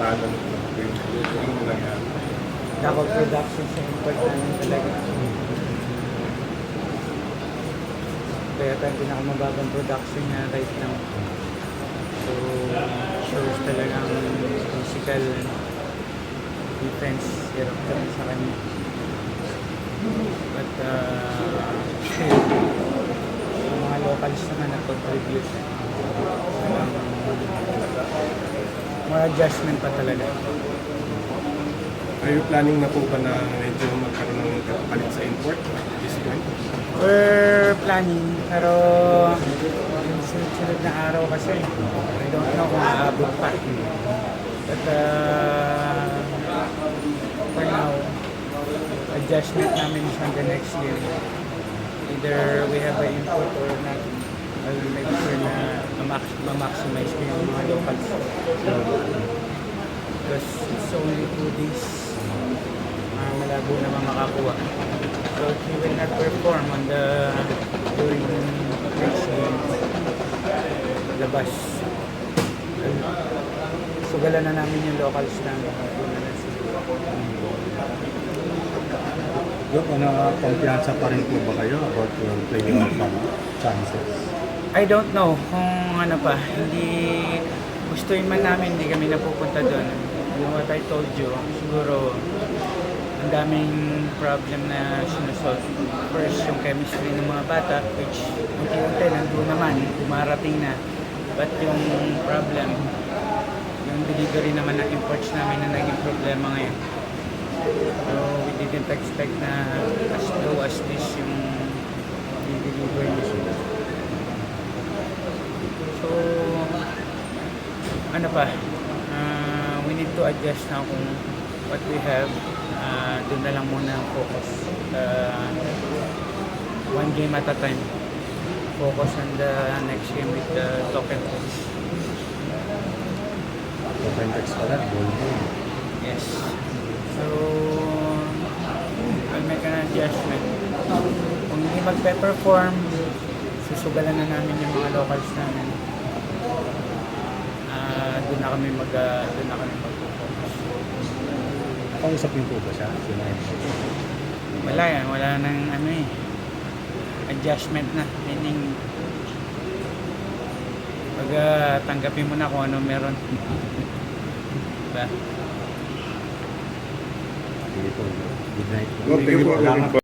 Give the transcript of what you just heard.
paano yung nangyari? Dapat production sa import namin talaga. Kaya tayo pinakamababang production niya right now. So, shows talagang physical defense hirap kami sa kanya. But still, yung mga locals naman na-contribute. More adjustment pa talaga. Are you planning na po ba na medyo magkaroon ng kapalit sa import at this point? We're planning, pero yung sunod na araw kasi, I don't know kung aabot pa. But for now, adjustment namin siya the next year. Either we have an import or not. I'll make sure na ma-maximize ko yung mga locals. Because it's only 2 days, malabo naman makakuha. So if he will not perform on during next game, labas. Sugalan na namin yung locals namin. Yung kumpiyansa pa rin po ba kayo about your playoff chances? I don't know kung ano pa. Hindi gustuin man namin, hindi kami napupunta doon. Yung what I told you, siguro ang daming problem na sinusolve. First, yung chemistry ng mga bata, which unti-unti nandun naman, dumarating na. But yung problem, yung delivery naman ng imports namin na naging problema ngayon. So, we didn't expect na as low as this yung deliver niya. So, ano pa, we need to adjust now kung what we have. Doon na lang muna ang focus. One game at a time. Focus on the next game with the token points. Token text pala, goal game. Yes. So, I'll make an adjustment. Kung hindi magpe-perform, susugalan na namin yung mga locals namin. Doon na kami mag-focus. Kausapin po ba siya? Wala yan, wala nang adjustment na. Meaning, tanggapin mo na kung ano meron. Diba? Sige po. Good night. Thank you po.